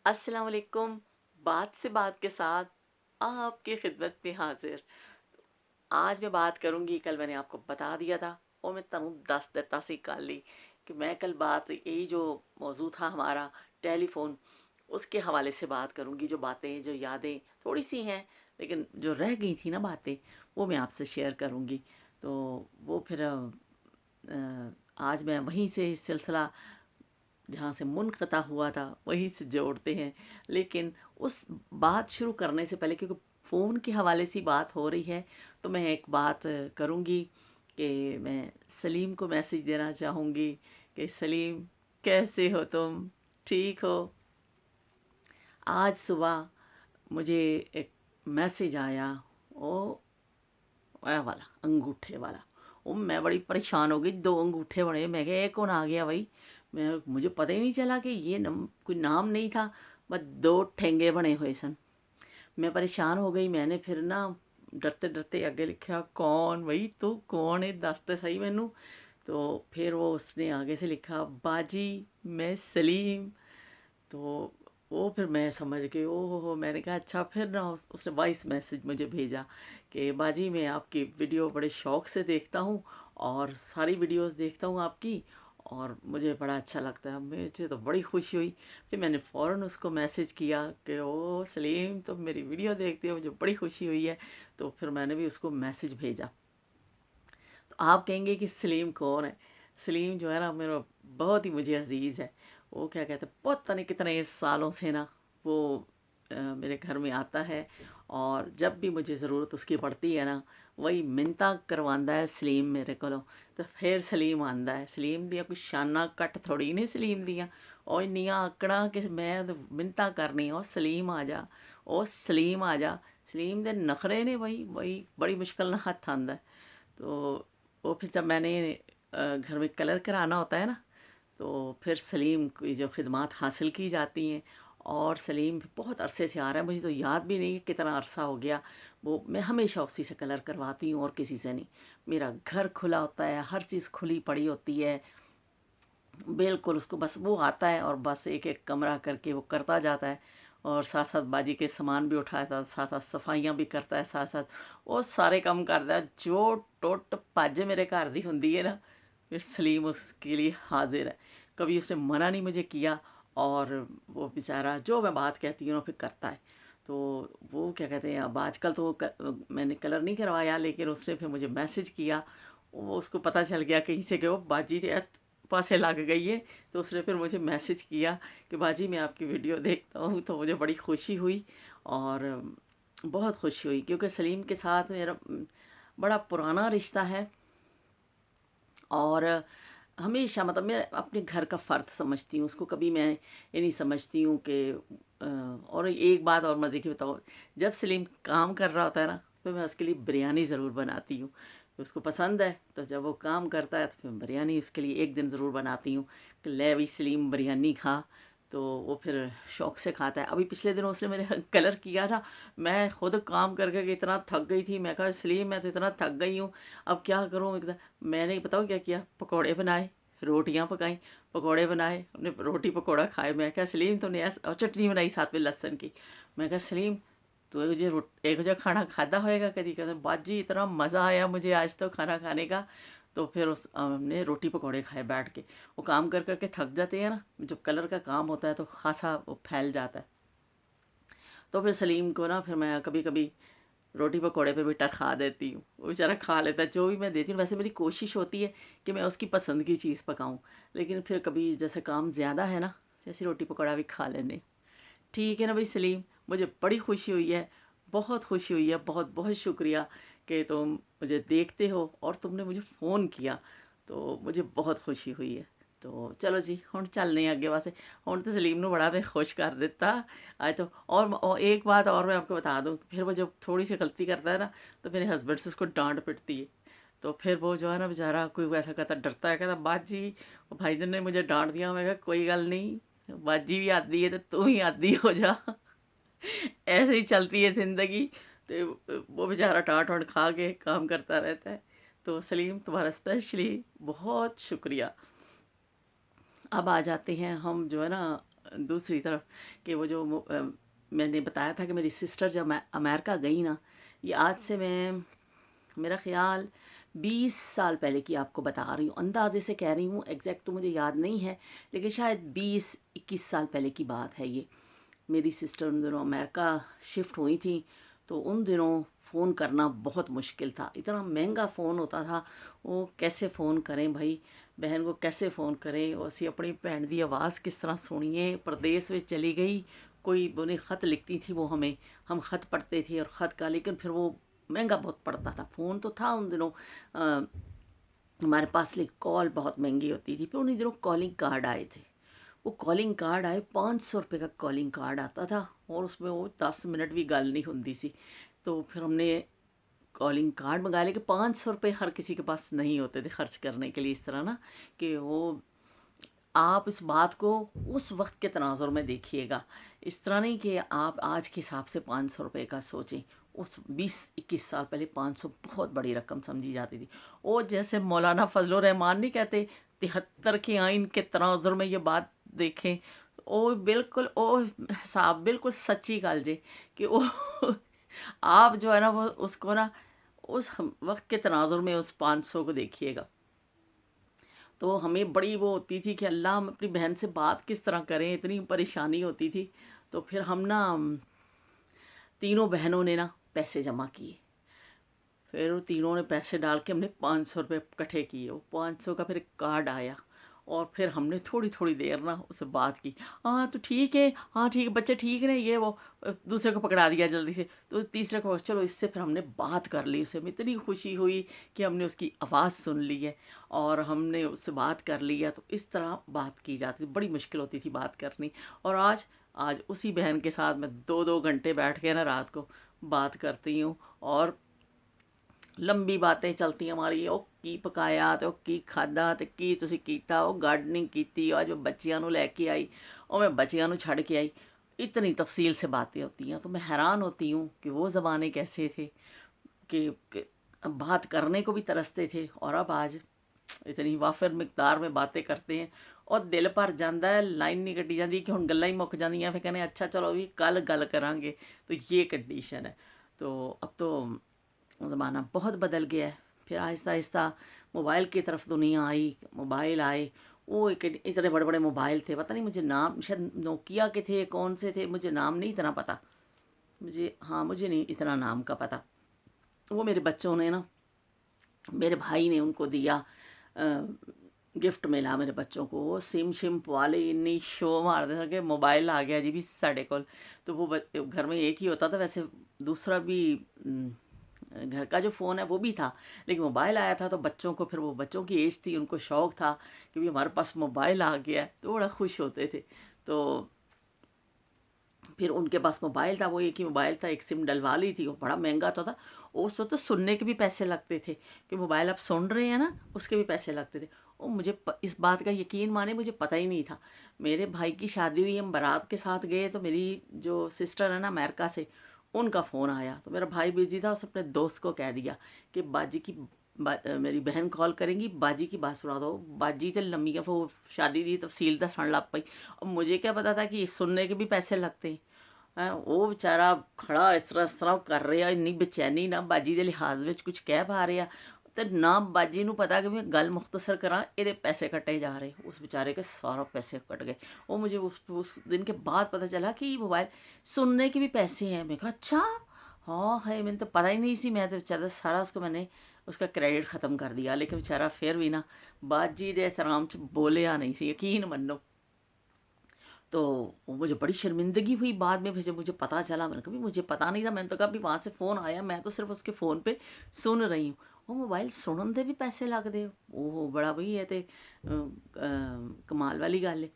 अस्सलाम वालेकुम। बात से बात के साथ आपकी खिदमत में हाजिर। आज मैं बात करूंगी, कल मैंने आपको बता दिया था और मैं तनु दस देता सी कर ली कि मैं कल बात यही जो मौजू था हमारा टेलीफोन, उसके हवाले से बात करूंगी। जो बातें जो यादें थोड़ी सी हैं लेकिन जो रह गई थी ना बातें, वो मैं आपसे शेयर करूंगी। तो वो फिर आज मैं वहीं से सिलसिला जहाँ से मुनक़ता हुआ था वहीं से जोड़ते हैं। लेकिन उस बात शुरू करने से पहले, क्योंकि फ़ोन के हवाले से बात हो रही है, तो मैं एक बात करूँगी कि मैं सलीम को मैसेज देना चाहूँगी कि सलीम, कैसे हो तुम? ठीक हो? आज सुबह मुझे एक मैसेज आया, ओ वह वाला अंगूठे वाला। ओ मैं बड़ी परेशान हो गई, दो अंगूठे बड़े। मैं क्या, ये कौन आ गया भाई? मुझे पता ही नहीं चला कि ये कोई नाम नहीं था, बस दो ठेंगे बने हुए सन। मैं परेशान हो गई। मैंने फिर ना डरते डरते आगे लिखा, कौन भाई तू, कौन है, दस तो सही मैनू। तो फिर वो उसने आगे से लिखा, बाजी मैं सलीम। तो वो फिर मैं समझ गई, ओह हो। मैंने कहा अच्छा। फिर ना उसने वॉइस मैसेज मुझे भेजा कि बाजी मैं आपकी वीडियो बड़े शौक़ से देखता हूँ और सारी वीडियोस देखता हूँ आपकी, और मुझे बड़ा अच्छा लगता है। मुझे तो बड़ी खुशी हुई। फिर मैंने फ़ौरन उसको मैसेज किया कि ओ सलीम, तो मेरी वीडियो देखते हो, मुझे बड़ी खुशी हुई है। तो फिर मैंने भी उसको मैसेज भेजा। तो आप कहेंगे कि सलीम कौन है? सलीम जो है ना, मेरा बहुत ही मुझे अज़ीज़ है। वो क्या कहते हैं, पता नहीं कितने सालों से ना वो मेरे घर में आता है, और जब भी मुझे ज़रूरत उसकी पड़ती है ना, वही मिन्नतां करवांदा है सलीम मेरे कोलों। तो फिर सलीम आंदा है। सलीम दियां कोई शाना घट थोड़ी ने सलीम दियां। ਉਹ ਇੰਨੀਆਂ ਆਕੜਾਂ ਕਿ ਮੈਂ ਤਾਂ ਮਿੰਨਤਾਂ ਕਰਨੀ, ਉਹ ਸਲੀਮ ਆ ਜਾ, ਉਹ सलीम आ जा। सलीम ਦੇ नखरे ने वही वही बड़ी मुश्किल ना हथ आंदा है। तो वो फिर जब मैंने घर में कलर कराना होता है ना, तो फिर सलीम की जो खिदमात हासिल की जाती हैं। और सलीम बहुत अरसे से आ रहा है, मुझे तो याद भी नहीं कि कितना अरसा हो गया। वो मैं हमेशा उसी से कलर करवाती हूँ और किसी से नहीं। मेरा घर खुला होता है, हर चीज़ खुली पड़ी होती है बिल्कुल। उसको बस वो आता है और बस एक एक कमरा करके वो करता जाता है, और साथ साथ बाजी के सामान भी उठाता है, साथ साथ सफाइयाँ भी करता है, साथ साथ वो सारे काम करता है। जो टुट भज मेरे घर दी हुंदी है ना, फिर सलीम उसके लिए हाजिर है। कभी उसने मना नहीं मुझे किया, और वो बेचारा जो मैं बात कहती हूँ ना फिर करता है। तो वो क्या कहते हैं, अब आजकल तो मैंने कलर नहीं करवाया, लेकिन उसने फिर मुझे मैसेज किया। वो उसको पता चल गया कहीं से कि वो बाजी पासे लग गई है। तो उसने फिर मुझे मैसेज किया कि बाजी मैं आपकी वीडियो देखता हूँ। तो मुझे बड़ी खुशी हुई, और बहुत खुशी हुई, क्योंकि सलीम के साथ मेरा बड़ा पुराना रिश्ता है। और हमेशा मतलब मैं अपने घर का फ़र्द समझती हूँ उसको। कभी मैं ये नहीं समझती हूँ कि और एक बात और मज़े की बताओ, जब सलीम काम कर रहा होता है ना, तो मैं उसके लिए बिरयानी ज़रूर बनाती हूँ। उसको पसंद है, तो जब वो काम करता है तो फिर बिरयानी उसके लिए एक दिन ज़रूर बनाती हूँ कि ले भी सलीम बिरयानी खा। तो वो फिर शौक़ से खाता है। अभी पिछले दिनों उसने मेरे कलर किया था। मैं खुद काम कर कर के इतना थक गई थी। मैं कहा सलीम मैं तो इतना थक गई हूँ, अब क्या करूँ एकदम। मैंने बताओ क्या किया, पकौड़े बनाए, रोटियां पकाई, पकौड़े बनाए, हमने रोटी पकौड़ा खाए। मैं कहा सलीम तूने ऐसा, और चटनी बनाई साथ में लहसुन की। मैं कहा सलीम तू एक जो खाना खाता होएगा कभी? कहते बाजी इतना मज़ा आया मुझे आज तो खाना खाने का। तो फिर उस हमने रोटी पकौड़े खाए बैठ के। वो काम कर कर के थक जाते हैं ना, जब कलर का काम होता है तो खासा वो फैल जाता है। तो फिर सलीम को ना फिर मैं कभी कभी रोटी पकौड़े पे भी टरखा देती हूँ, वो बेचारा खा लेता है जो भी मैं देती हूँ। वैसे मेरी कोशिश होती है कि मैं उसकी पसंद की चीज़ पकाऊँ, लेकिन फिर कभी जैसे काम ज़्यादा है ना, जैसे रोटी पकौड़ा भी खा लेने। ठीक है ना भाई सलीम, मुझे बड़ी खुशी हुई है, बहुत खुशी हुई है। बहुत बहुत शुक्रिया कि तुम मुझे देखते हो और तुमने मुझे फ़ोन किया, तो मुझे बहुत खुशी हुई है। तो चलो जी हुण चलने अगे वास्ते। हुण तो सलीम नूं बड़ा मैं खुश कर दिता आज तो। और एक बात और मैं आपको बता दूं, फिर वो जब थोड़ी सी गलती करता है ना, तो मेरे हस्बैंड से उसको डांट पिटती है। तो फिर वो जो है ना बेचारा कोई वैसा कहता, डरता है, कहता बाजी भाईजान ने मुझे डांट दिया। मैं कहा कोई गल नहीं, बाजी भी आती है तो तू ही आती हो जा। ऐसे ही चलती है ज़िंदगी। तो वो बेचारा डांट वाट खा के काम करता रहता है। तो सलीम तुम्हारा स्पेशली बहुत शुक्रिया। अब आ जाते हैं हम जो है ना दूसरी तरफ कि वो जो मैंने बताया था कि मेरी सिस्टर जब अमेरिका गई ना, ये आज से मैं, मेरा ख्याल 20 साल पहले की आपको बता रही हूँ, अंदाजे से कह रही हूँ, एग्जैक्ट तो मुझे याद नहीं है, लेकिन शायद 20-21 साल पहले की बात है ये। मेरी सिस्टर उन दिनों अमेरिका शिफ्ट हुई थी, तो उन दिनों फ़ोन करना बहुत मुश्किल था, इतना महंगा फ़ोन होता था, वो कैसे फ़ोन करें भाई, बहन को कैसे फ़ोन करें, वो असी अपनी भैन की आवाज़ किस तरह सुनिए, प्रदेश में चली गई, कोई उन्हें ख़त लिखती थी वो हमें, हम ख़त पढ़ते थे और ख़त का, लेकिन फिर वो महंगा बहुत पड़ता था। फ़ोन तो था उन दिनों हमारे पास, लेकिन कॉल बहुत महंगी होती थी। फिर उन्हीं दिनों कॉलिंग कार्ड आए थे, वो कॉलिंग कार्ड आए, 500 रुपये का कॉलिंग कार्ड आता था, और उसमें वो 10 मिनट भी गल नहीं होती सी। तो फिर हमने कॉलिंग कार्ड मंगा लिया कि 500 रुपये हर किसी के पास नहीं होते थे खर्च करने के लिए, इस तरह ना कि वो, आप इस बात को उस वक्त के तनाजुर में देखिएगा, इस तरह नहीं कि आप आज के हिसाब से 500 रुपये का सोचें। उस 20-21 साल पहले 500 बहुत बड़ी रकम समझी जाती थी। वो जैसे मौलाना फजल रहमान नहीं कहते, 73 के आइन के तनाजुर में ये बात देखें, ओ बिल्कुल ओ हिसाब बिल्कुल सच्ची गल जे कि वो आप जो है ना, वो उसको ना उस वक्त के तनाजुर में उस 500 को देखिएगा। तो हमें बड़ी वो होती थी कि अल्लाह, हम अपनी बहन से बात किस तरह करें, इतनी परेशानी होती थी। तो फिर हम ना तीनों बहनों ने ना पैसे जमा किए, फिर वो तीनों ने पैसे डाल के हमने 500 रुपये इकट्ठे किए, वो 500 का फिर एक कार्ड आया, और फिर हमने थोड़ी थोड़ी देर ना उससे बात की, हाँ तो ठीक है, हाँ ठीक है, बच्चे ठीक है, ये वो, दूसरे को पकड़ा दिया जल्दी से, तो तीसरे को, चलो इससे फिर हमने बात कर ली, उससे हमें इतनी खुशी हुई कि हमने उसकी आवाज़ सुन ली है और हमने उससे बात कर ली है। तो इस तरह बात की जाती थी, बड़ी मुश्किल होती थी बात करनी। और आज आज उसी बहन के साथ मैं 2-2 घंटे बैठ के ना रात को बात करती हूँ, और लंबी बातें चलती हमारी, ਉਹ ਕੀ ਪਕਾਇਆ ਤੇ ਉਹ ਕੀ ਖਾਦਾ ਤੇ ਕੀ ਤੁਸੀਂ ਕੀਤਾ, ਉਹ गार्डनिंग ਕੀਤੀ, आज मैं बच्चियां ਨੂੰ ਲੈ के आई और मैं बच्चियां ਨੂੰ ਛੱਡ के आई, इतनी तफसील से बातें होती हैं। तो मैं हैरान होती हूँ कि वो ज़माने कैसे थे कि बात करने को भी तरसते थे, और अब आज इतनी वाफिर मिकदार में बातें करते हैं और दिल भर जाता है, लाइन नहीं कटी जाती कि हुण गल्लां ही मुक जांदियां, फिर कहने अच्छा चलो भी कल गल करांगे। तो ये कंडीशन है। तो अब तो ज़माना बहुत बदल गया है। फिर आहिस्ता आहिस्ता मोबाइल की तरफ दुनिया आई, मोबाइल आए, वो एक इतने बड़े बड़े मोबाइल थे, पता नहीं मुझे नाम, शायद नोकिया के थे, कौन से थे, मुझे नाम नहीं इतना पता, मुझे, हाँ मुझे नहीं इतना नाम का पता। वो मेरे बच्चों ने ना, मेरे भाई ने उनको दिया, गिफ्ट मिला मेरे बच्चों को, वो सिम शिम वाले इन्नी शो मारते थे कि मोबाइल आ गया जी भी साढ़े कोल। तो वो घर में एक ही होता था, वैसे दूसरा भी घर का जो फ़ोन है वो भी था, लेकिन मोबाइल आया था तो बच्चों को, फिर वो बच्चों की एज थी, उनको शौक़ था कि भी हमारे पास मोबाइल आ गया है, तो बड़ा खुश होते थे। तो फिर उनके पास मोबाइल था, वो एक ही मोबाइल था, एक सिम डलवा ली थी, वो बड़ा महंगा था। उस वक्त तो सुनने के भी पैसे लगते थे कि मोबाइल आप सुन रहे हैं ना, उसके भी पैसे लगते थे। और मुझे इस बात का यकीन माने, मुझे पता ही नहीं था। मेरे भाई की शादी हुई, हम बारात के साथ गए, तो मेरी जो सिस्टर है ना अमेरिका से, उनका फ़ोन आया, तो मेरा भाई बिजी था, उसने अपने दोस्त को कह दिया कि बाजी की मेरी बहन कॉल करेंगी, बाजी की बात सुना दो। बाजी तो लम्मी वो शादी की तफसील दसन लग पई, और मुझे क्या पता था कि सुनने के भी पैसे लगते हैं। ਉਹ ਵਿਚਾਰਾ ਖੜਾ ਇਸ ਤਰ੍ਹਾਂ ਕਰ ਰਿਹਾ, ਇੰਨੀ ਬੇਚੈਨੀ, ਨਾ ਬਾਜੀ ਦੇ ਲਿਹਾਜ਼ ਵਿੱਚ ਕੁਝ ਕਹਿ ਪਾ ਰਿਹਾ ਤੇ ਨਾ ਬਾਜੀ ਨੂੰ ਪਤਾ कि मैं गल मुख्तसर करा, ਇਹਦੇ पैसे कटे जा रहे। उस बेचारे के सारा पैसे कट गए। वो मुझे उस दिन के बाद पता चला कि मोबाइल सुनने के भी पैसे हैं। मैं कहा अच्छा, हाँ है, मैंने तो पता ही नहीं सी। मैं तो बेचारा सारा उसको मैंने उसका क्रेडिट ख़त्म कर दिया, लेकिन बेचारा फिर भी ना बाजी दे एहतराम च बोलिया नहीं सी, यकीन मनो। तो वो मुझे बड़ी शर्मिंदगी हुई बाद में, फिर जब मुझे पता चला, मैंने कहा भी मुझे पता नहीं था, मैंने तो कहा भी वहाँ से फ़ोन आया, मैं तो सिर्फ उसके फ़ोन पे सुन रही हूँ। वो मोबाइल सुनन दे भी पैसे लगते, ओहो बड़ा बई है तो कमाल वाली गल है।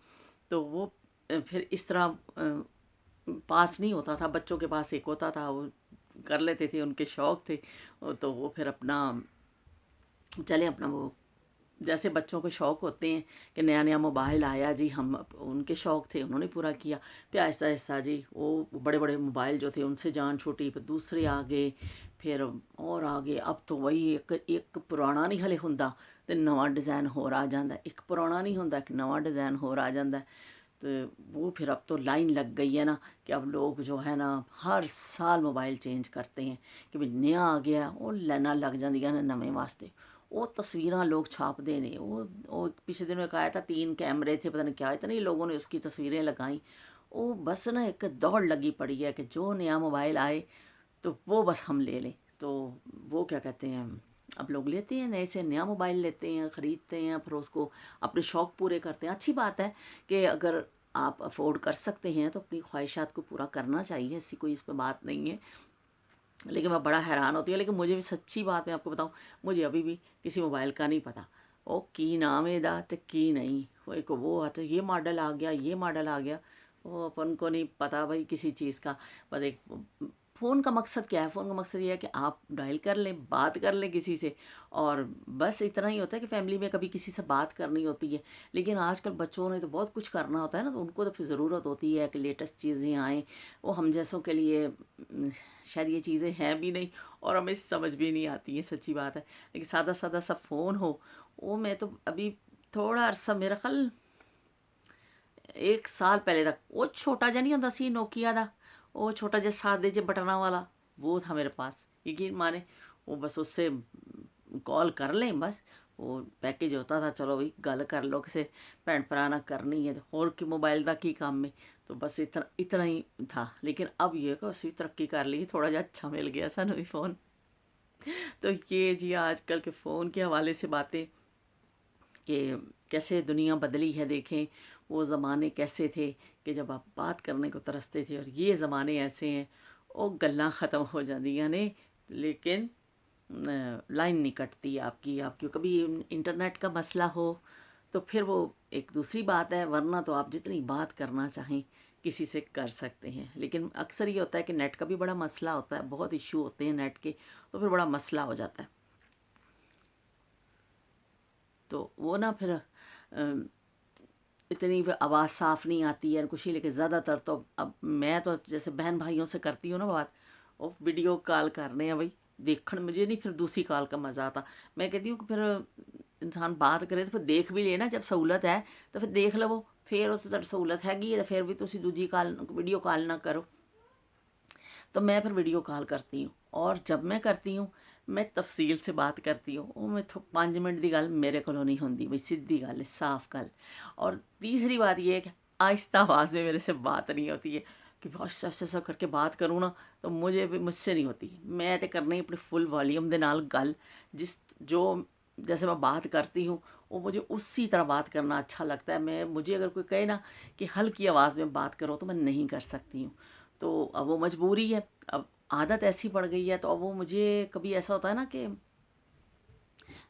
तो वो फिर इस तरह पास नहीं होता था, बच्चों के पास एक होता था, वो कर लेते थे, उनके शौक़ थे। तो वो फिर अपना चले, अपना वो जैसे बच्चों को शौक़ होते हैं कि नया नया मोबाइल आया जी, हम उनके शौक़ थे, उन्होंने पूरा किया। फिर आहिस्ता आहिस्ता जी वो बड़े बड़े मोबाइल जो थे उनसे जान छूटी, फिर दूसरे आ गए, फिर और आगे। अब तो वही एक पुराना नहीं हले हुंदा ते नवा डिज़ाइन होर आ जाता है, एक पुराना नहीं होंदा, एक नवा डिज़ाइन होर आ जाता है। تو وہ پھر اب تو لائن لگ گئی ہے نا کہ اب لوگ جو ہے نا ہر سال موبائل چینج کرتے ہیں کہ بھئی نیا آ گیا وہ لائناں لگ جاندیاں نے نویں واسطے. وہ تصویراں لوگ چھاپتے نے. وہ پچھلے دنوں ایک آیا تھا 3 کیمرے تھے پتہ نہیں کیا اتنے لوگوں نے اس کی تصویریں لگائیں. وہ بس نا ایک دوڑ لگی پڑی ہے کہ جو نیا موبائل آئے تو وہ بس ہم لے لیں. تو وہ کیا کہتے ہیں اب لوگ لیتے ہیں نئے سے نیا موبائل لیتے ہیں خریدتے ہیں پھر اس کو اپنے شوق پورے کرتے ہیں. اچھی بات ہے کہ اگر آپ افورڈ کر سکتے ہیں تو اپنی خواہشات کو پورا کرنا چاہیے, ایسی کوئی اس پہ بات نہیں ہے. لیکن میں بڑا حیران ہوتی ہوں, لیکن مجھے بھی سچی بات میں آپ کو بتاؤں مجھے ابھی بھی کسی موبائل کا نہیں پتہ. وہ کی نام ہے دا تو کی نہیں, وہ ایک وہ آتا یہ ماڈل آ گیا یہ ماڈل آ گیا, وہ اپن کو نہیں پتہ بھائی کسی چیز کا. بس ایک فون کا مقصد کیا ہے, فون کا مقصد یہ ہے کہ آپ ڈائل کر لیں بات کر لیں کسی سے, اور بس اتنا ہی ہوتا ہے کہ فیملی میں کبھی کسی سے بات کرنی ہوتی ہے. لیکن آج کل بچوں نے تو بہت کچھ کرنا ہوتا ہے نا, تو ان کو تو پھر ضرورت ہوتی ہے کہ لیٹسٹ چیزیں آئیں. وہ ہم جیسوں کے لیے شاید یہ چیزیں ہیں بھی نہیں اور ہمیں سمجھ بھی نہیں آتی ہیں, سچی بات ہے. لیکن سادہ سادہ سا فون ہو, وہ میں تو ابھی تھوڑا عرصہ میرا خیال 1 سال پہلے تک وہ چھوٹا جا نہیں ہوتا سی نوکیا دا, وہ چھوٹا جا سادے جے بٹنا والا وہ تھا میرے پاس. یقین مانے وہ بس اس سے کال کر لیں, بس وہ پیکج ہوتا تھا چلو بھائی گل کر لو کسے بھن بھرا نہ کرنی ہے اور کہ موبائل دا کی کام میں, تو بس اتنا ہی تھا. لیکن اب یہ کہ اس بھی ترقی کر لی, تھوڑا جا اچھا مل گیا سانو بھی فون. تو یہ جی آج کل کے فون کے حوالے سے باتیں کہ کیسے دنیا بدلی ہے. دیکھیں وہ زمانے کیسے تھے کہ جب آپ بات کرنے کو ترستے تھے, اور یہ زمانے ایسے ہیں وہ گلاں ختم ہو جاندیاں نے لیکن لائن نہیں کٹتی آپ کی. کبھی انٹرنیٹ کا مسئلہ ہو تو پھر وہ ایک دوسری بات ہے, ورنہ تو آپ جتنی بات کرنا چاہیں کسی سے کر سکتے ہیں. لیکن اکثر یہ ہوتا ہے کہ نیٹ کا بھی بڑا مسئلہ ہوتا ہے, بہت ایشو ہوتے ہیں نیٹ کے, تو پھر بڑا مسئلہ ہو جاتا ہے. تو وہ نا پھر اتنی آواز صاف نہیں آتی ہے کچھ ہی. لیکن زیادہ تر تو اب میں تو جیسے بہن بھائیوں سے کرتی ہوں نا بات, وہ ویڈیو کال کرنے ہیں بھائی دیکھن, مجھے نہیں پھر دوسری کال کا مزہ آتا. میں کہتی ہوں کہ پھر انسان بات کرے تو پھر دیکھ بھی لے نا, جب سہولت ہے تو پھر دیکھ لو, پھر اس تو سہولت हैगी تو پھر بھی تسی دوجی کال ویڈیو کال نہ کرو. تو میں پھر ویڈیو کال کرتی ہوں, اور جب میں کرتی ہوں میں تفصیل سے بات کرتی ہوں. وہ میں 5 منٹ دی گل میرے کو نہیں ہوندی بھائی, سیدھی گل ہے صاف گل. اور تیسری بات یہ ہے کہ آہستہ آواز میں میرے سے بات نہیں ہوتی ہے, کہ ایسا ایسا کر کے بات کروں نا تو مجھ سے نہیں ہوتی. میں تو کرنا ہی اپنے فل والیوم دے نال گل, جیسے میں بات کرتی ہوں وہ مجھے اسی طرح بات کرنا اچھا لگتا ہے. مجھے اگر کوئی کہے نا کہ ہلکی آواز میں بات کرو تو میں نہیں کر سکتی ہوں. تو اب وہ مجبوری ہے, اب عادت ایسی پڑ گئی ہے. تو اب وہ مجھے کبھی ایسا ہوتا ہے نا کہ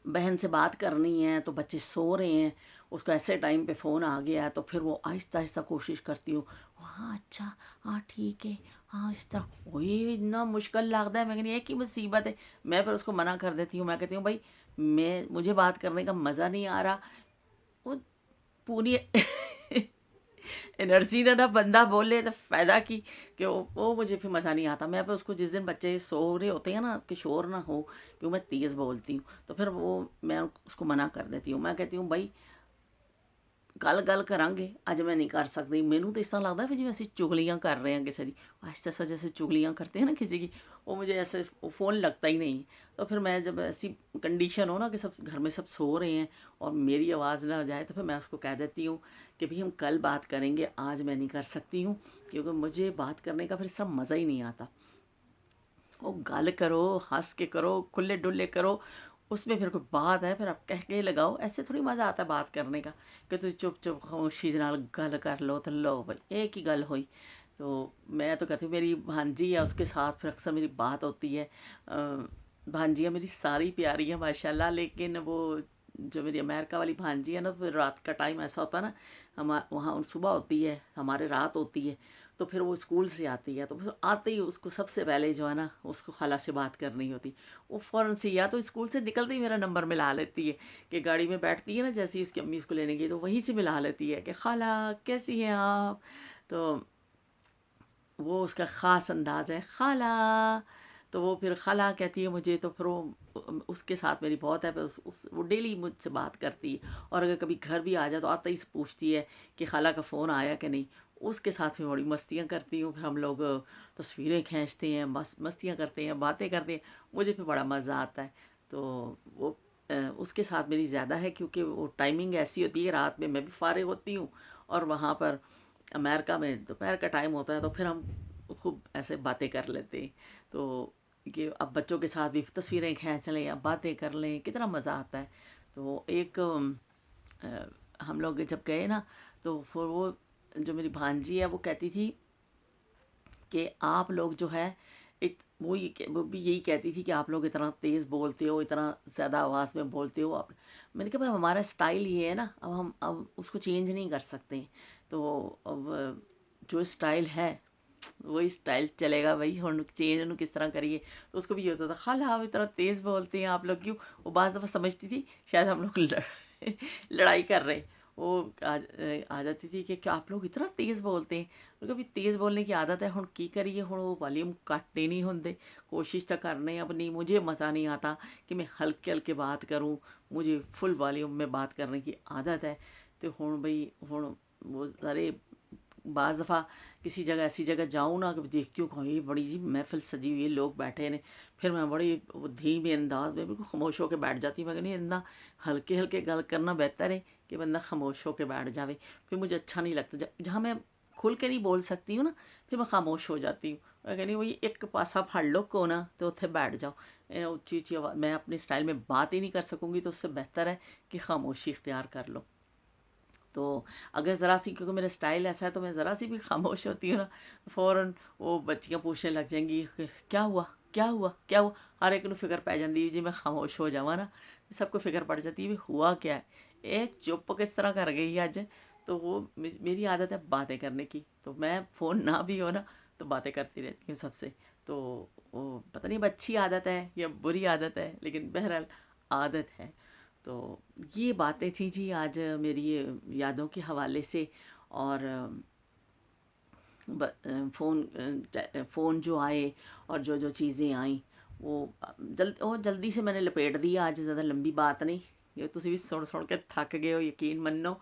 بہن سے بات کرنی ہے تو بچے سو رہے ہیں, اس کو ایسے ٹائم پہ فون آ گیا ہے, تو پھر وہ آہستہ آہستہ کوشش کرتی ہوں, ہاں اچھا ہاں ٹھیک ہے ہاں اس طرح. وہی اتنا مشکل لگتا ہے, میں کہنی یہ کی مصیبت ہے. میں پھر اس کو منع کر دیتی ہوں, میں کہتی ہوں بھائی مجھے بات کرنے کا مزہ نہیں آ رہا. وہ پوری انرجی نہ بندہ بولے تو فائدہ کی, کہ وہ مجھے پھر مزہ نہیں آتا. میں پھر اس کو جس دن بچے سو رہے ہوتے ہیں نا کہ شور نہ ہو, کیوں میں تیز بولتی ہوں, تو پھر میں اس کو منع کر دیتی ہوں. میں کہتی ہوں بھائی گل کریں گے, اج میں نہیں کر سکتی. مینوں تو اس طرح لگتا ہے جی اسی چگلیاں کر رہے ہیں کسی کی, آہستہ آہستہ جیسے چگلیاں کرتے ہیں نا کسی کی, وہ مجھے ایسے فون لگتا ہی نہیں. تو پھر میں جب ایسی کنڈیشن ہو نا کہ سب گھر میں سب سو رہے ہیں اور میری آواز نہ جائے, تو پھر میں اس کو کہہ دیتی ہوں کہ بھئی ہم کل بات کریں گے, آج میں نہیں کر سکتی ہوں, کیونکہ مجھے بات کرنے کا پھر اس طرح مزہ ہی نہیں آتا. وہ گل کرو, ہنس کے کرو, کھلے ڈلے کرو, اس میں پھر کوئی بات ہے پھر آپ کہہ کے لگاؤ. ایسے تھوڑی مزہ آتا ہے بات کرنے کا کہ تم چپ چپ خاموشی نال گل کر لو تو لو بھائی ایک ہی گل ہوئی. تو میں تو کہتی ہوں, میری بھانجی ہے اس کے ساتھ پھر اکثر میری بات ہوتی ہے. بھانجیاں میری ساری پیاری ہیں ماشاء اللہ, لیکن وہ جو میری امریکہ والی بھانجی ہے نا, پھر رات کا ٹائم ایسا ہوتا ہے نا, وہاں صبح ہوتی ہے ہمارے رات ہوتی ہے. تو پھر وہ اسکول سے آتی ہے, تو پھر آتے ہی اس کو سب سے پہلے جو ہے نا اس کو خالہ سے بات کرنی ہوتی. وہ فوراً سے یا تو اسکول سے نکلتے ہی میرا نمبر ملا لیتی ہے, کہ گاڑی میں بیٹھتی ہے نا جیسے ہی اس کی امی اس کو لینے گئی, تو وہیں سے ملا لیتی ہے کہ خالہ کیسی ہیں آپ. تو وہ اس کا خاص انداز ہے, خالہ. تو وہ پھر خالہ کہتی ہے مجھے، تو پھر وہ اس کے ساتھ میری بہت ہے، پھر وہ ڈیلی مجھ سے بات کرتی ہے، اور اگر کبھی گھر بھی آ جائے تو آتے ہی سے پوچھتی ہے کہ خالہ کا فون آیا کہ نہیں. اس کے ساتھ میں بڑی مستیاں کرتی ہوں، پھر ہم لوگ تصویریں کھینچتے ہیں، مستیاں کرتے ہیں، باتیں کرتے ہیں. مجھے پھر بڑا مزہ آتا ہے. تو وہ اس کے ساتھ میری زیادہ ہے، کیونکہ وہ ٹائمنگ ایسی ہوتی ہے، رات میں بھی فارغ ہوتی ہوں، اور وہاں پر امریکہ میں دوپہر کا ٹائم ہوتا ہے، تو پھر ہم خوب ایسے باتیں کر لیتے ہیں. تو کہ اب بچوں کے ساتھ بھی تصویریں کھینچ لیں، اب باتیں کر لیں، کتنا مزہ آتا ہے. تو ایک ہم لوگ جب گئے نا، تو پھر وہ جو میری بھانجی ہے وہ کہتی تھی کہ آپ لوگ جو ہے وہ بھی یہی کہتی تھی کہ آپ لوگ اتنا تیز بولتے ہو، اتنا زیادہ آواز میں بولتے ہو. میں نے کہا بھائی ہمارا اسٹائل یہ ہے نا، اب اس کو چینج نہیں کر سکتے. تو اب جو اسٹائل ہے وہی اسٹائل چلے گا بھائی، ہن چینج انہوں کس طرح کریے. تو اس کو بھی یہ ہوتا تھا، خالہ آپ اتنا تیز بولتے ہیں آپ لوگ کیوں. وہ بعض دفعہ سمجھتی تھی شاید ہم لوگ لڑائی کر رہے. وہ آ جاتی تھی کہ کیا آپ لوگ اتنا تیز بولتے ہیں. کبھی تیز بولنے کی عادت ہے، ہن کی کریے، ہن وہ والیوم کٹنے نہیں ہوندے. کوشش تو کرنے اب نہیں، مجھے مزہ نہیں آتا کہ میں ہلکے ہلکے بات کروں، مجھے فل والیوم میں بات کرنے کی عادت ہے. تو ہن بھائی ہن وہ سارے بعض دفعہ کسی جگہ ایسی جگہ جاؤں نا کہ دیکھتی ہوں کہ یہ بڑی جی محفل سجی ہوئی ہے، لوگ بیٹھے ہیں، پھر میں بڑی دھیمے انداز میں بالکل خاموش ہو کے بیٹھ جاتی ہوں. میں کہنی اتنا ہلکے ہلکے گل کرنا بہتر ہے کہ بندہ خاموش ہو کے بیٹھ جاوے. پھر مجھے اچھا نہیں لگتا، جہاں میں کھل کے نہیں بول سکتی ہوں نا، پھر میں خاموش ہو جاتی ہوں. میں کہنی وہی ایک پاسا پھڑ لو کونا تو اتنے بیٹھ جاؤ. اونچی اونچی آواز میں اپنے اسٹائل میں بات ہی نہیں کر سکوں گی، تو اس سے بہتر ہے کہ خاموشی اختیار کر لو. تو اگر ذرا سی، کیونکہ میرا اسٹائل ایسا ہے، تو میں ذرا سی بھی خاموش ہوتی ہوں نا، فوراً وہ بچیاں پوچھنے لگ جائیں گی کہ کیا ہوا کیا ہوا کیا ہوا. ہر ایک نو فکر پی جاتی ہے جی میں خاموش ہو جاواں نا، سب کو فکر پڑ جاتی ہے بھی ہوا کیا ہے، چپ کس طرح کر گئی اج. تو وہ میری عادت ہے باتیں کرنے کی، تو میں فون نہ بھی ہو نا تو باتیں کرتی رہتی ہوں سب سے. تو وہ پتہ نہیں اب اچھی عادت ہے یا بری عادت ہے، لیکن بہرحال عادت ہے. تو یہ باتیں تھیں جی آج میری یادوں کے حوالے سے. اور فون جو آئے اور جو چیزیں آئیں وہ جلدی سے میں نے لپیٹ دیا. آج زیادہ لمبی بات نہیں، یہ تسی بھی سن کے تھک گئے ہو یقین منو.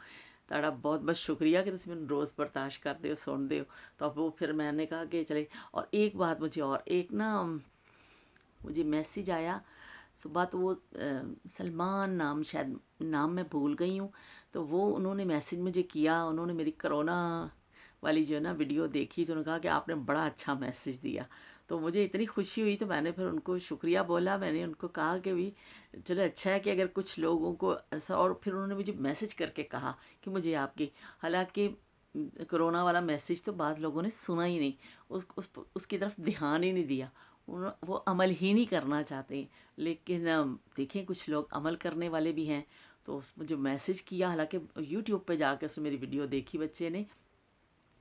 تہاڈا بہت بہت شکریہ کہ تسی مینوں روز برداشت کرتے ہو، سنتے ہو. تو اب وہ پھر میں نے کہا کہ چلے. اور ایک بات مجھے، اور ایک نا مجھے میسیج آیا صبح، تو وہ سلمان نام، شاید نام میں بھول گئی ہوں. تو وہ انہوں نے میسیج مجھے کیا، انہوں نے میری کرونا والی جو ہے نا ویڈیو دیکھی، تو انہوں نے کہا کہ آپ نے بڑا اچھا میسیج دیا. تو مجھے اتنی خوشی ہوئی، تو میں نے پھر ان کو شکریہ بولا. میں نے ان کو کہا کہ بھی چلو اچھا ہے کہ اگر کچھ لوگوں کو ایسا. اور پھر انہوں نے مجھے میسیج کر کے کہا کہ مجھے آپ کی، حالانکہ کرونا والا میسیج تو بعض لوگوں نے سنا ہی نہیں، اس کی طرف دھیان ہی نہیں دیا، وہ عمل ہی نہیں کرنا چاہتے ہیں. لیکن دیکھیں کچھ لوگ عمل کرنے والے بھی ہیں. تو مجھے میسیج کیا، حالانکہ یوٹیوب پہ جا کے اس نے میری ویڈیو دیکھی بچے نے،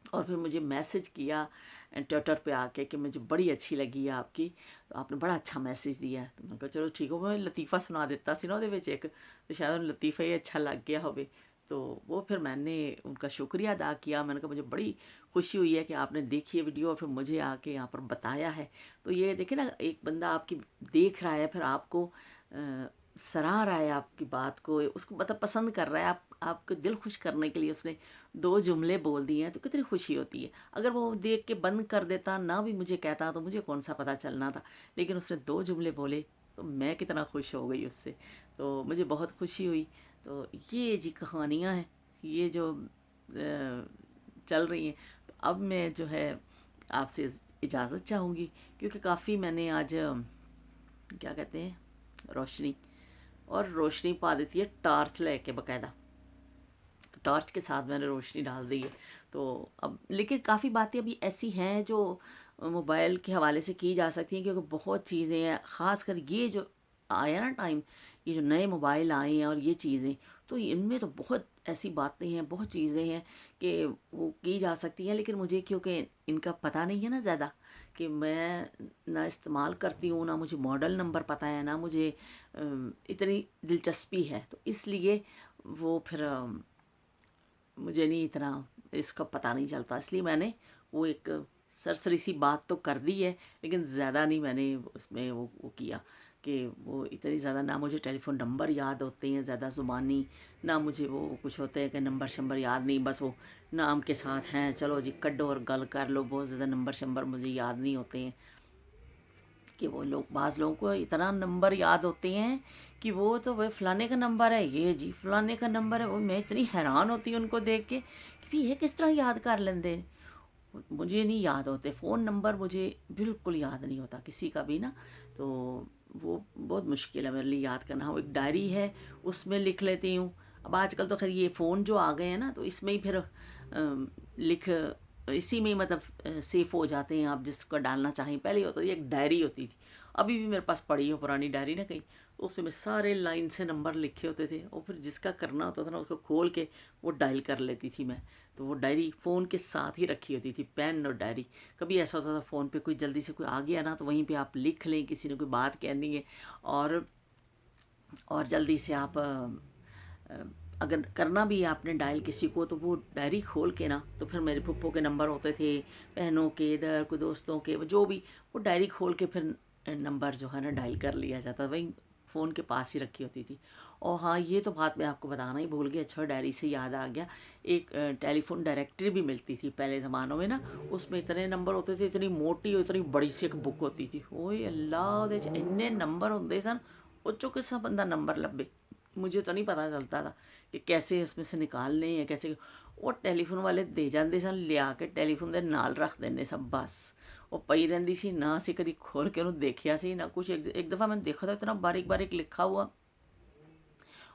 اور پھر مجھے میسیج کیا ٹویٹر پہ آ کے کہ مجھے بڑی اچھی لگی ہے آپ کی، تو آپ نے بڑا اچھا میسیج دیا ہے. تو میں نے کہا چلو ٹھیک ہو. میں لطیفہ سنا دیتا سی نا وہ ایک، تو شاید انہیں لطیفہ ہی اچھا لگ گیا ہوئے. تو وہ پھر میں نے ان کا شکریہ ادا کیا. میں نے کہا مجھے بڑی خوشی ہوئی ہے کہ آپ نے دیکھی ہے ویڈیو، اور پھر مجھے آ کے یہاں پر بتایا ہے. تو یہ دیکھیں نا، ایک بندہ آپ کی دیکھ رہا ہے، پھر آپ کو سراہ رہا ہے، آپ کی بات کو، اس کو مطلب پسند کر رہا ہے، آپ کو دل خوش کرنے کے لیے اس نے 2 جملے بول دیے ہیں، تو کتنی خوشی ہوتی ہے. اگر وہ دیکھ کے بند کر دیتا، نہ بھی مجھے کہتا، تو مجھے کون سا پتہ چلنا تھا. لیکن اس نے 2 جملے بولے، تو میں کتنا خوش ہو گئی اس سے. تو مجھے بہت خوشی ہوئی. تو یہ جی کہانیاں ہیں، یہ جو چل رہی ہیں. تو اب میں جو ہے آپ سے اجازت چاہوں گی، کیونکہ کافی میں نے آج کیا کہتے ہیں روشنی پا دیتی ہے ٹارچ لے کے، باقاعدہ ٹارچ کے ساتھ میں نے روشنی ڈال دی ہے. تو اب لیکن کافی باتیں ابھی ایسی ہیں جو موبائل کے حوالے سے کی جا سکتی ہیں، کیونکہ بہت چیزیں ہیں. خاص کر یہ جو آیا نا ٹائم، یہ جو نئے موبائل آئے ہیں اور یہ چیزیں، تو ان میں تو بہت ایسی باتیں ہیں، بہت چیزیں ہیں کہ وہ کی جا سکتی ہیں. لیکن مجھے کیونکہ ان کا پتہ نہیں ہے نا زیادہ، کہ میں نہ استعمال کرتی ہوں، نہ مجھے ماڈل نمبر پتہ ہے، نہ مجھے اتنی دلچسپی ہے، تو اس لیے وہ پھر مجھے نہیں اتنا اس کا پتہ نہیں چلتا. اس لیے میں نے وہ ایک सरसरी सी बात तो कर दी है, लेकिन ज़्यादा नहीं मैंने उसमें वो किया कि वो इतनी ज़्यादा, ना मुझे टेलीफ़ोन नंबर याद होते हैं ज़्यादा ज़ुबानी, ना मुझे वो कुछ होते हैं कि नंबर शंबर याद नहीं, बस वो नाम के साथ हैं, चलो जी कड्डो और गल कर लो, बहुत ज़्यादा नंबर शंबर मुझे याद नहीं होते हैं। कि वो लोग, बाज़ लोगों को इतना नंबर याद होते हैं कि वो तो वह फ़लाने का नंबर है, ये जी फ़लाने का नंबर है, वो मैं इतनी हैरान होती हूँ उनको देख के कि भाई ये किस तरह याद कर लेंदे। मुझे नहीं याद होते फ़ोन नंबर, मुझे बिल्कुल याद नहीं होता किसी का भी ना, तो वो बहुत मुश्किल है मेरे लिए याद करना। हाँ, वो एक डायरी है, उसमें लिख लेती हूँ। अब आजकल तो खैर ये फ़ोन जो आ गए हैं ना, तो इसमें ही फिर लिख इसी में ही मतलब सेफ हो जाते हैं, आप जिसको डालना चाहें। पहले होता थी एक डायरी होती थी, अभी भी मेरे पास पड़ी हो पुरानी डायरी ना कहीं, तो उसमें मैं सारे लाइन से नंबर लिखे होते थे, और फिर जिसका करना होता था ना उसको खोल के वो डायल कर लेती थी मैं। तो वो डायरी फ़ोन के साथ ही रखी होती थी, पेन और डायरी। कभी ऐसा होता था फ़ोन पे कोई जल्दी से कोई आ गया ना, तो वहीं पे आप लिख लें, किसी ने कोई बात कहनी है, और जल्दी से आप अ, अगर करना भी है आपने डायल किसी को, तो वो डायरी खोल के ना, तो फिर मेरे फुप्पो के नंबर होते थे, बहनों के, इधर कोई दोस्तों के, जो भी, वो डायरी खोल के फिर नंबर जो है ना डायल कर लिया जाता, वही फ़ोन के पास ही रखी होती थी। और हाँ, ये तो बात मैं आपको बताना ही भूल गई, अच्छा डायरी से याद आ गया, एक टेलीफोन डायरेक्टरी भी मिलती थी पहले ज़मानों में ना, उसमें इतने नंबर होते थे, इतनी मोटी और इतनी बड़ी सी एक बुक होती थी, ओए अल्लाह ਉਹਦੇ 'ਚ ਇੰਨੇ नंबर होंदे सन, ਉਹ 'चों किसा बंदा नंबर ਲੱਭੇ। मुझे तो नहीं पता चलता था कि कैसे इसमें से निकालने हैं, कैसे। वो टेलीफोन वाले दे जाते सन, लिया के टेलीफोन ਦੇ ਨਾਲ ਰੱਖ ਦਿੰਦੇ ਸਨ ਬਸ। ਉਹ ਪਈ ਰਹਿੰਦੀ ਸੀ, ਨਾ ਅਸੀਂ ਕਦੀ ਖੋਲ ਕੇ ਉਹਨੂੰ ਦੇਖਿਆ ਸੀ ਨਾ कुछ। एक दफ़ा मैंने देखा था, इतना बारीक बारीक लिखा हुआ,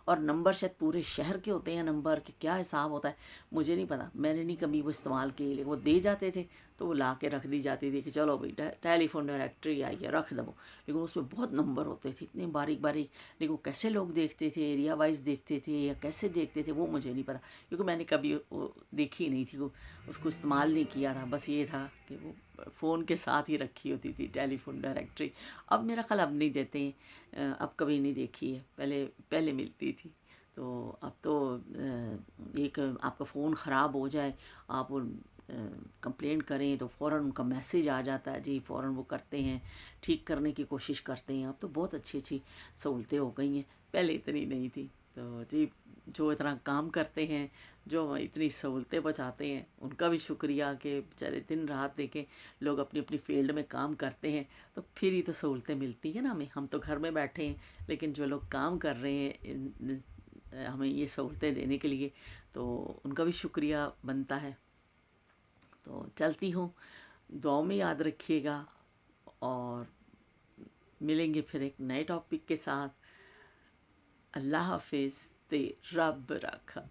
और नंबर शायद पूरे शहर के होते हैं नंबर, कि क्या हिसाब होता है मुझे नहीं पता, मैंने नहीं कभी वो इस्तेमाल किए, लेकिन वो दे जाते थे तो वो ला के रख दी जाती थी कि चलो भाई टेलीफोन डायरेक्टरी आई है, रख दो। लेकिन उसमें बहुत नंबर होते थे, इतने बारीक बारीक, लेकिन वो कैसे लोग देखते थे, एरिया वाइज देखते थे या कैसे देखते थे वो मुझे नहीं पता, क्योंकि मैंने कभी वो देखी नहीं थी, वो उसको इस्तेमाल नहीं किया था। बस ये था कि वो फ़ोन के साथ ही रखी होती थी टेलीफोन डायरेक्टरी। अब मेरा ख्याल अब नहीं देते हैं, अब कभी नहीं देखी है, पहले पहले मिलती थी। तो अब तो एक आपका फ़ोन ख़राब हो जाए, आप वो कंप्लेंट करें तो फ़ौरन उनका मैसेज आ जाता है जी, फ़ौरन वो करते हैं, ठीक करने की कोशिश करते हैं। अब तो बहुत अच्छी अच्छी सहूलतें हो गई हैं, पहले इतनी नहीं थी। तो जी, जो इतना काम करते हैं, जो इतनी सहूलतें बचाते हैं, उनका भी शुक्रिया कि बेचारे दिन रात देखें, लोग अपनी अपनी फील्ड में काम करते हैं, तो फिर ही तो सहूलतें मिलती हैं ना हमें। हम तो घर में बैठे हैं, लेकिन जो लोग काम कर रहे हैं हमें ये सहूलतें देने के लिए, तो उनका भी शुक्रिया बनता है। तो चलती हूँ, दुआओं में याद रखिएगा, और मिलेंगे फिर एक नए टॉपिक के साथ। अल्लाह हाफिज़, ते रब रखा।